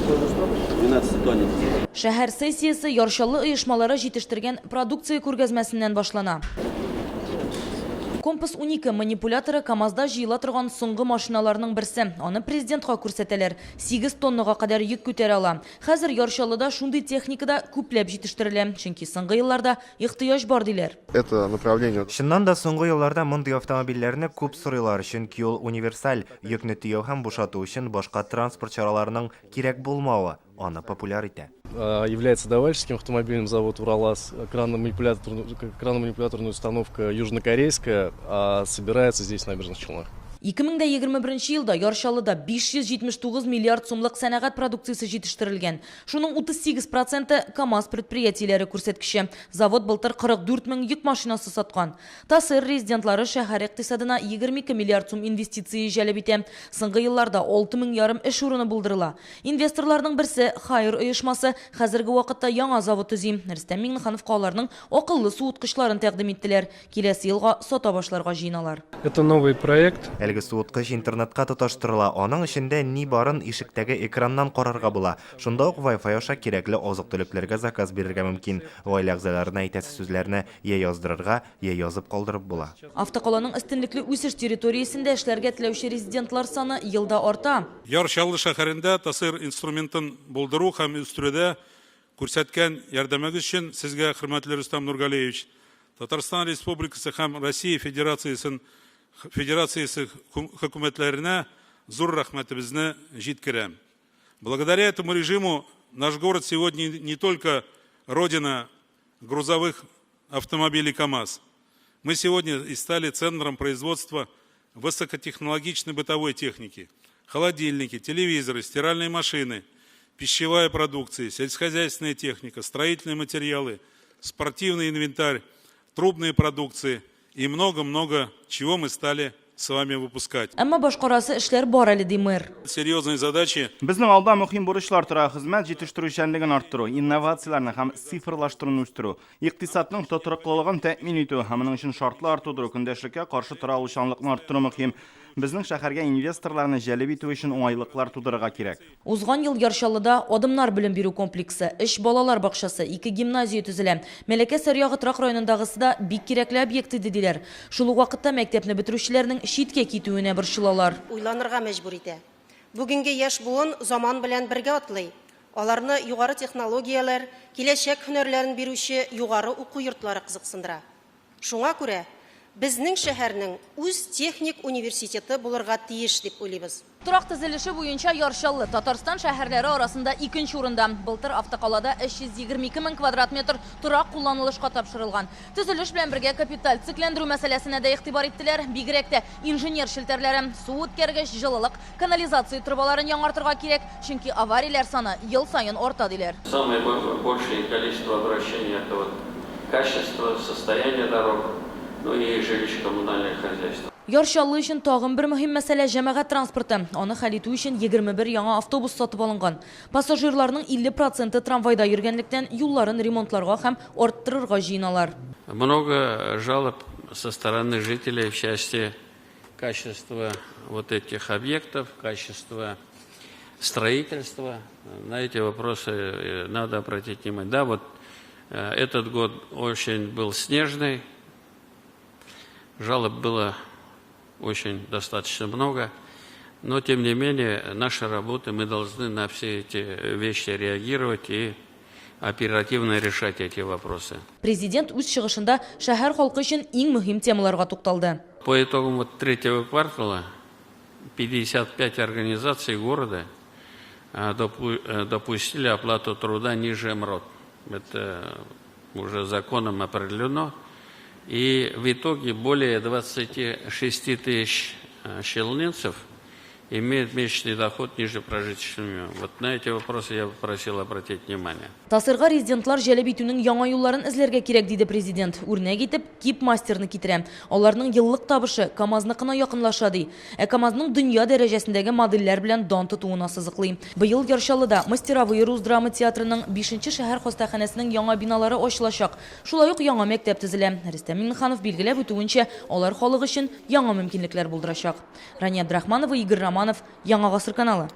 12 тонн. Шәһәр сессиясы яршалы оешмалары җитештергән продукция күргәзмәсеннән башлана. Компас 12 манипуляторы КамАЗда җыела торган соңгы машиналарның берсе. Аны президентка күрсәтәләр. 8 тоннага кадәр йөк күтәрә ала. Хәзер яршалыда шундый техникада күпләп җитештерелә. Чөнки соңгы елларда ихтыяҗ бар диләр. Это направление. Шуннан да соңгы елларда мондый автомобильләрне күп сорыйлар, чөнки ул универсаль, йөкне тияү һәм бушату өчен башка транспорт чараларының кирәк булмавы аны популяр итә. Является давальческим автомобилем завод «Уралаз», крано-манипуляторная установка южнокорейская, а собирается здесь в Набережных Челнах. 2021 елда яршалыда 579 миллиард сумлык сәнәгать продукциясы җитештерелгән. Шуның 38% КамАЗ предприятиеләре күрсәткече. Завод былтыр 44 мең йөк машинасы саткан. ТАССР резидентлары шәһәр икътисадына 22 миллиард сум инвестиция җәлеп итә. Соңгы елларда 6 мең ярым эш урыны булдырыла. Инвесторларның берсе Хайр оешмасы хәзерге вакытта яңа завод төзи. Рөстәм Миңнеханов аларның акыллы суыткычларын тәкъдим иттеләр. Киләсе елга сата башларга җыеналар. Это новый проект. Әлеге суыткыч интернетка тоташтырыла. Аның эчендә ни барын ишектәге экраннан карарга була. Шунда ук Wi-Fi аша кирәкле азык-төлекләргә заказ бирергә мөмкин. Гаилә әгъзаларына әйтәсе сүзләрне я яздырырга, я язып калдырып була. Автокаланың өстенлекле үсеш территориясендә эшләргә теләүче резидентлар саны елда арта. Яршаллы шәһәрендә ТАССР инструментын булдыру һәм үстерүдә күрсәткән ярдәмегез өчен сезгә, хөрмәтле Рөстәм Нургалиевич, Татарстан Республикасы һәм Россия Федерациясы хөкүмәтләренә зур рәхмәтебезне җиткерәм. Благодаря этому режиму наш город сегодня не только родина грузовых автомобилей КамАЗ. Мы сегодня и стали центром производства высокотехнологичной бытовой техники. Холодильники, телевизоры, стиральные машины, пищевая продукция, сельскохозяйственная техника, строительные материалы, спортивный инвентарь, трубные продукции и много-много чего мы стали с вами выпускать. Әмма башкарасы эшләр бар әле ди мэр. Серьезные задачи. Безнең алда мөһим бурычлар тора: хезмәт җитештерүчәнлеген арттыру, инновацияларны һәм цифрлаштыруны үстерү, икътисадның тотрыклылыгын тәэмин итү һәм моның өчен шартлар тудыру, көндәшлеккә каршы тора алучанлыкны арттыру мөһим. Безнең шәһәргә инвесторларны җәлеп итү өчен уңайлыклар тудырырга кирәк. Узган ел Яршалыда Адымнар белем бирү комплексы, эш балалар бакчасы, 2 гимназия төзелә. Мәләкә Сәрьягы торак районындагысы да бик кирәкле объект иде диләр. Шул ук вакытта мәктәпне бетерүчеләрнең читкә китүенә борчылалар. Уйланырга мәҗбүр итә. Бүгенге яшь буын заман белән бергә атлый. Аларны югары технологияләр, киләчәк һөнәрләрен бирүче югары уку йортлары кызыксындыра. Шуңа күрә безнең шәһәрнең үз техник университеты булырга тиеш дип уйлыйбыз. Торак төзелеше буенча Яршаллы Татарстан шәһәрләре арасында 2нче урында. Былтыр автокалада 322 мең квадрат метр торак кулланылышка тапшырылган. Төзелеш белән бергә капиталь цикләндерү мәсьәләсенә дә игътибар иттеләр. Бигрәк тә инженер шелтәрләре, су үткәргеч, җылылык, канализация трубаларын яңартырга кирәк, чөнки аварияләр саны ел сайын арта диләр. Самое большее количество обращений это вот качество, состояние дорог, ну и жилищно-коммунальное хозяйство. Яршаллы өчен тагын бер мөһим мәсьәлә җәмәгать транспорты. Аны хәл итү өчен 21 яңа автобус сатып алынган. Пассажирларның 50% трамвайда йөргәнлектән юлларын ремонтларга һәм арттырырга җыеналар. Много жалоб со стороны жителей в части качества вот этих объектов, качества строительства. На эти вопросы надо обратить внимание. Да, вот этот год очень был снежный. Жалоб было очень достаточно много, но тем не менее наша работа, мы должны на все эти вещи реагировать и оперативно решать эти вопросы. Президент үз чыгышында шәһәр халкы өчен иң мөһим темаларга тукталды. По итогам вот третьего квартала 55 организаций города допустили оплату труда ниже МРОТ. Это уже законом определено. И в итоге более 26 тысяч челнинцев имеют месячный доход ниже прожиточного минимума. Вот на эти вопросы я попросил обратить внимание. ТАССРга резидентлар җәлеп итүнең яңа юлларын эзләргә кирәк диде президент. Үрнәк итеп, Кип мастерны китерә. Аларның еллык табышы КамАЗныкына якынлаша ди. КамАЗның дөнья дәрәҗәсендәге модельләр белән дан тотуына сызыклый. Быел Яршалыда Мастеровые Рус драма театрының 5нче шәһәр хастаханәсенең яңа биналары ачылачак. Шулай ук яңа мәктәп төзелә. Рөстәм Миңнеханов билгеләп үтүенчә, алар халык өчен яңа мөмкинлекләр булдырачак. Рания Абдрахманова, Игорь Романов, Яңа гасыр каналы.